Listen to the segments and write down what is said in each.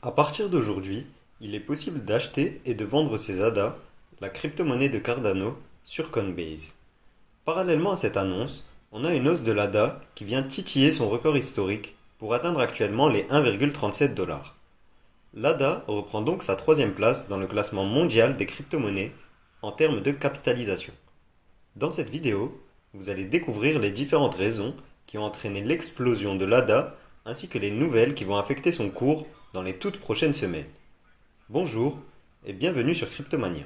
À partir d'aujourd'hui, il est possible d'acheter et de vendre ses ADA, la crypto-monnaie de Cardano, sur Coinbase. Parallèlement à cette annonce, on a une hausse de l'ADA qui vient titiller son record historique pour atteindre actuellement les 1,37 dollars. L'ADA reprend donc sa troisième place dans le classement mondial des crypto-monnaies en termes de capitalisation. Dans cette vidéo, vous allez découvrir les différentes raisons qui ont entraîné l'explosion de l'ADA ainsi que les nouvelles qui vont affecter son cours dans les toutes prochaines semaines. Bonjour et bienvenue sur Cryptomania.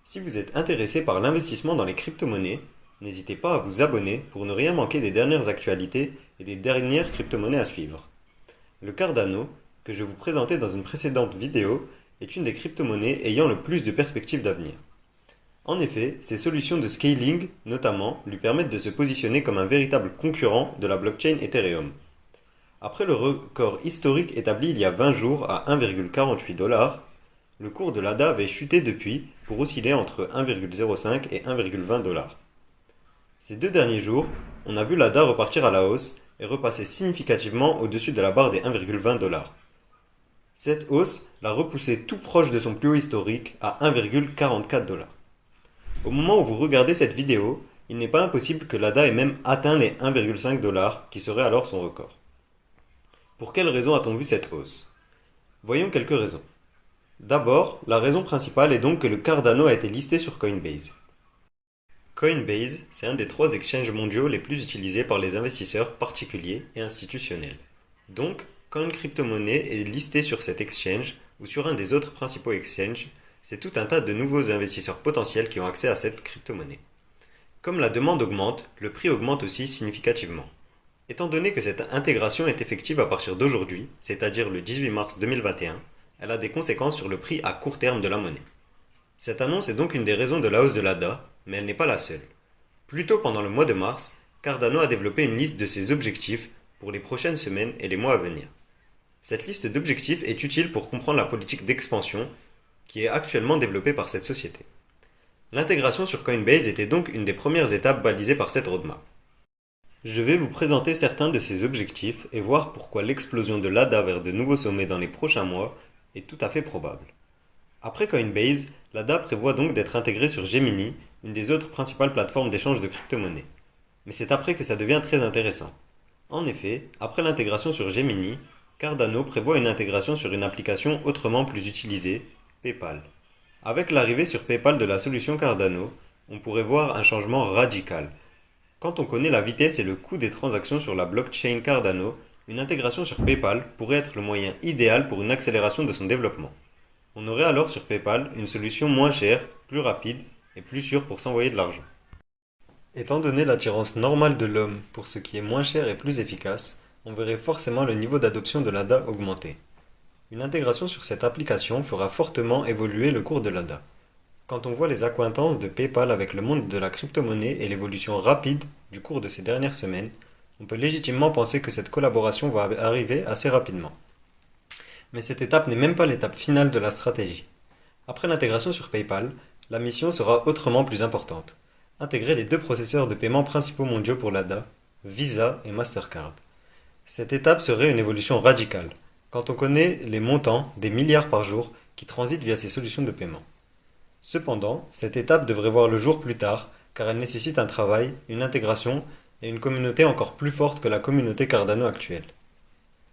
Si vous êtes intéressé par l'investissement dans les crypto-monnaies, n'hésitez pas à vous abonner pour ne rien manquer des dernières actualités et des dernières crypto-monnaies à suivre. Le Cardano, que je vous présentais dans une précédente vidéo, est une des crypto-monnaies ayant le plus de perspectives d'avenir. En effet, ses solutions de scaling, notamment, lui permettent de se positionner comme un véritable concurrent de la blockchain Ethereum. Après le record historique établi il y a 20 jours à 1,48 dollars, le cours de l'ADA avait chuté depuis pour osciller entre 1,05 et 1,20 dollars. Ces deux derniers jours, on a vu l'ADA repartir à la hausse et repasser significativement au-dessus de la barre des 1,20 dollars. Cette hausse l'a repoussé tout proche de son plus haut historique à 1,44 dollars. Au moment où vous regardez cette vidéo, il n'est pas impossible que l'ADA ait même atteint les 1,5 dollars qui serait alors son record. Pour quelles raisons a-t-on vu cette hausse? Voyons quelques raisons. D'abord, la raison principale est donc que le Cardano a été listé sur Coinbase. Coinbase, c'est un des 3 exchanges mondiaux les plus utilisés par les investisseurs particuliers et institutionnels. Donc, quand une crypto-monnaie est listée sur cet exchange ou sur un des autres principaux exchanges, c'est tout un tas de nouveaux investisseurs potentiels qui ont accès à cette crypto-monnaie. Comme la demande augmente, le prix augmente aussi significativement. Étant donné que cette intégration est effective à partir d'aujourd'hui, c'est-à-dire le 18 mars 2021, elle a des conséquences sur le prix à court terme de la monnaie. Cette annonce est donc une des raisons de la hausse de l'ADA, mais elle n'est pas la seule. Plus tôt pendant le mois de mars, Cardano a développé une liste de ses objectifs pour les prochaines semaines et les mois à venir. Cette liste d'objectifs est utile pour comprendre la politique d'expansion qui est actuellement développée par cette société. L'intégration sur Coinbase était donc une des premières étapes balisées par cette roadmap. Je vais vous présenter certains de ces objectifs et voir pourquoi l'explosion de l'ADA vers de nouveaux sommets dans les prochains mois est tout à fait probable. Après Coinbase, l'ADA prévoit donc d'être intégrée sur Gemini, une des autres principales plateformes d'échange de crypto-monnaies. Mais c'est après que ça devient très intéressant. En effet, après l'intégration sur Gemini, Cardano prévoit une intégration sur une application autrement plus utilisée, PayPal. Avec l'arrivée sur PayPal de la solution Cardano, on pourrait voir un changement radical. Quand on connaît la vitesse et le coût des transactions sur la blockchain Cardano, une intégration sur PayPal pourrait être le moyen idéal pour une accélération de son développement. On aurait alors sur PayPal une solution moins chère, plus rapide et plus sûre pour s'envoyer de l'argent. Étant donné l'attirance normale de l'homme pour ce qui est moins cher et plus efficace, on verrait forcément le niveau d'adoption de l'ADA augmenter. Une intégration sur cette application fera fortement évoluer le cours de l'ADA. Quand on voit les accointances de PayPal avec le monde de la crypto-monnaie et l'évolution rapide du cours de ces dernières semaines, on peut légitimement penser que cette collaboration va arriver assez rapidement. Mais cette étape n'est même pas l'étape finale de la stratégie. Après l'intégration sur PayPal, la mission sera autrement plus importante. Intégrer les 2 processeurs de paiement principaux mondiaux pour l'ADA, Visa et Mastercard. Cette étape serait une évolution radicale, quand on connaît les montants, des milliards par jour, qui transitent via ces solutions de paiement. Cependant, cette étape devrait voir le jour plus tard, car elle nécessite un travail, une intégration et une communauté encore plus forte que la communauté Cardano actuelle.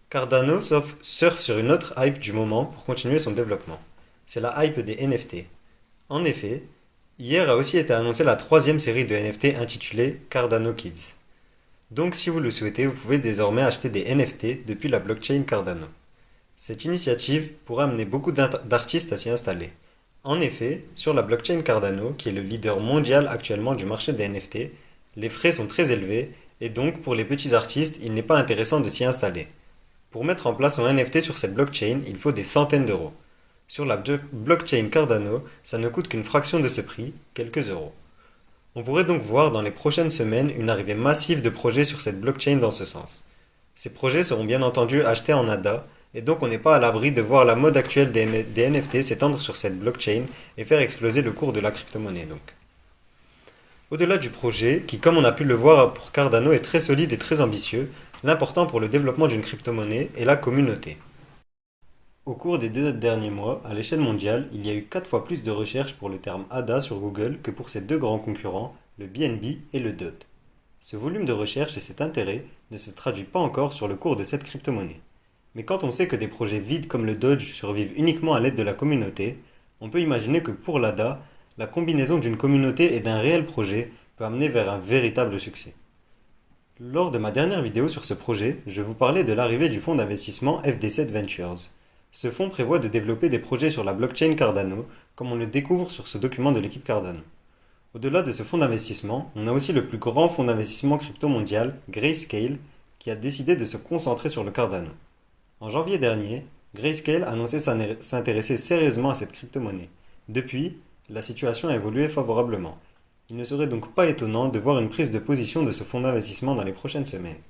Cardano surfe sur une autre hype du moment pour continuer son développement. C'est la hype des NFT. En effet, hier a aussi été annoncée la 3e série de NFT intitulée Cardano Kids. Donc si vous le souhaitez, vous pouvez désormais acheter des NFT depuis la blockchain Cardano. Cette initiative pourrait amener beaucoup d'artistes à s'y installer. En effet, sur la blockchain Cardano, qui est le leader mondial actuellement du marché des NFT, les frais sont très élevés et donc pour les petits artistes, il n'est pas intéressant de s'y installer. Pour mettre en place son NFT sur cette blockchain, il faut des centaines d'euros. Sur la blockchain Cardano, ça ne coûte qu'une fraction de ce prix, quelques euros. On pourrait donc voir dans les prochaines semaines une arrivée massive de projets sur cette blockchain dans ce sens. Ces projets seront bien entendu achetés en ADA, et donc on n'est pas à l'abri de voir la mode actuelle des NFT s'étendre sur cette blockchain et faire exploser le cours de la crypto-monnaie donc. Au-delà du projet, qui comme on a pu le voir pour Cardano est très solide et très ambitieux, l'important pour le développement d'une crypto-monnaie est la communauté. Au cours des 2 derniers mois, à l'échelle mondiale, il y a eu 4 fois plus de recherches pour le terme ADA sur Google que pour ses deux grands concurrents, le BNB et le DOT. Ce volume de recherche et cet intérêt ne se traduit pas encore sur le cours de cette crypto-monnaie. Mais quand on sait que des projets vides comme le Doge survivent uniquement à l'aide de la communauté, on peut imaginer que pour l'ADA, la combinaison d'une communauté et d'un réel projet peut amener vers un véritable succès. Lors de ma dernière vidéo sur ce projet, je vous parlais de l'arrivée du fonds d'investissement FD7 Ventures. Ce fonds prévoit de développer des projets sur la blockchain Cardano, comme on le découvre sur ce document de l'équipe Cardano. Au-delà de ce fonds d'investissement, on a aussi le plus grand fonds d'investissement crypto mondial, Grayscale, qui a décidé de se concentrer sur le Cardano. En janvier dernier, Grayscale annonçait s'intéresser sérieusement à cette crypto-monnaie. Depuis, la situation a évolué favorablement. Il ne serait donc pas étonnant de voir une prise de position de ce fonds d'investissement dans les prochaines semaines.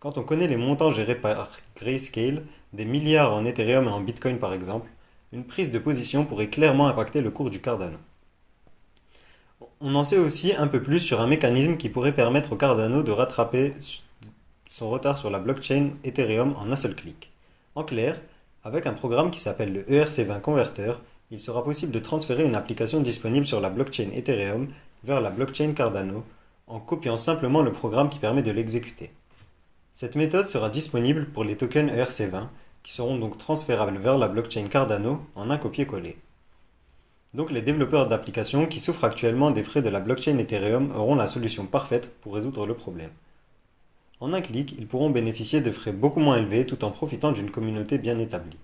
Quand on connaît les montants gérés par Grayscale, des milliards en Ethereum et en Bitcoin par exemple, une prise de position pourrait clairement impacter le cours du Cardano. On en sait aussi un peu plus sur un mécanisme qui pourrait permettre au Cardano de rattraper son retard sur la blockchain Ethereum en un seul clic. En clair, avec un programme qui s'appelle le ERC20 Converter, il sera possible de transférer une application disponible sur la blockchain Ethereum vers la blockchain Cardano en copiant simplement le programme qui permet de l'exécuter. Cette méthode sera disponible pour les tokens ERC20 qui seront donc transférables vers la blockchain Cardano en un copier-coller. Donc les développeurs d'applications qui souffrent actuellement des frais de la blockchain Ethereum auront la solution parfaite pour résoudre le problème. En un clic, ils pourront bénéficier de frais beaucoup moins élevés tout en profitant d'une communauté bien établie.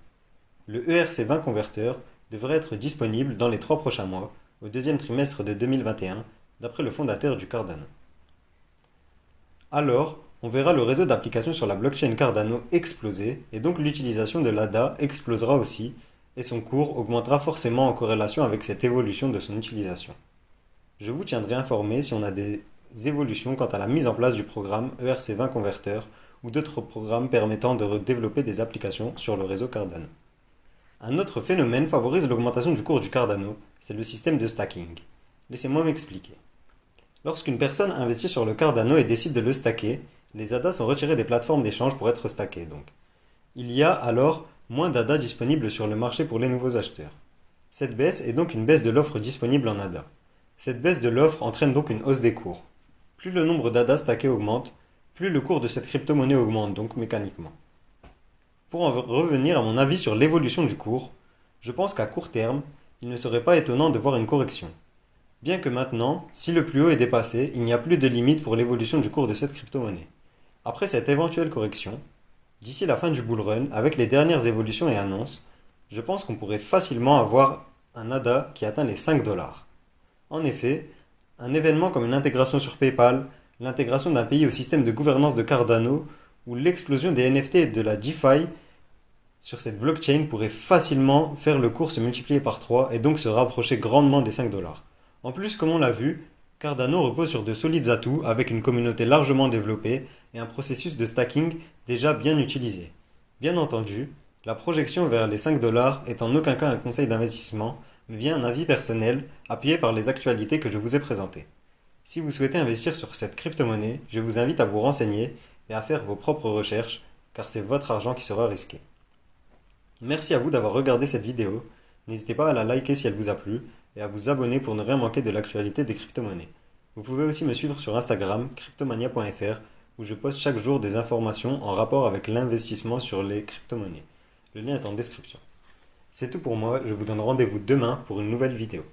Le ERC20 Converter devrait être disponible dans les 3 prochains mois, au deuxième trimestre de 2021, d'après le fondateur du Cardano. Alors, on verra le réseau d'applications sur la blockchain Cardano exploser, et donc l'utilisation de l'ADA explosera aussi, et son cours augmentera forcément en corrélation avec cette évolution de son utilisation. Je vous tiendrai informé si on a des évolutions quant à la mise en place du programme ERC20 Converter ou d'autres programmes permettant de développer des applications sur le réseau Cardano. Un autre phénomène favorise l'augmentation du cours du Cardano, c'est le système de stacking. Laissez-moi m'expliquer. Lorsqu'une personne investit sur le Cardano et décide de le stacker, les ADA sont retirés des plateformes d'échange pour être stackés donc. Il y a alors moins d'ADA disponibles sur le marché pour les nouveaux acheteurs. Cette baisse est donc une baisse de l'offre disponible en ADA. Cette baisse de l'offre entraîne donc une hausse des cours. Plus le nombre d'ADA stackés augmente, plus le cours de cette crypto-monnaie augmente donc mécaniquement. Pour en revenir à mon avis sur l'évolution du cours, je pense qu'à court terme, il ne serait pas étonnant de voir une correction. Bien que maintenant, si le plus haut est dépassé, il n'y a plus de limite pour l'évolution du cours de cette crypto-monnaie. Après cette éventuelle correction, d'ici la fin du bull run, avec les dernières évolutions et annonces, je pense qu'on pourrait facilement avoir un ADA qui atteint les 5 dollars. En effet, un événement comme une intégration sur PayPal, l'intégration d'un pays au système de gouvernance de Cardano ou l'explosion des NFT et de la DeFi sur cette blockchain pourrait facilement faire le cours se multiplier par 3 et donc se rapprocher grandement des 5 dollars. En plus, comme on l'a vu, Cardano repose sur de solides atouts avec une communauté largement développée et un processus de stacking déjà bien utilisé. Bien entendu, la projection vers les 5 dollars est en aucun cas un conseil d'investissement, mais bien un avis personnel appuyé par les actualités que je vous ai présentées. Si vous souhaitez investir sur cette crypto-monnaie, je vous invite à vous renseigner et à faire vos propres recherches, car c'est votre argent qui sera risqué. Merci à vous d'avoir regardé cette vidéo. N'hésitez pas à la liker si elle vous a plu et à vous abonner pour ne rien manquer de l'actualité des crypto-monnaies. Vous pouvez aussi me suivre sur Instagram, cryptomania.fr, où je poste chaque jour des informations en rapport avec l'investissement sur les crypto-monnaies. Le lien est en description. C'est tout pour moi, je vous donne rendez-vous demain pour une nouvelle vidéo.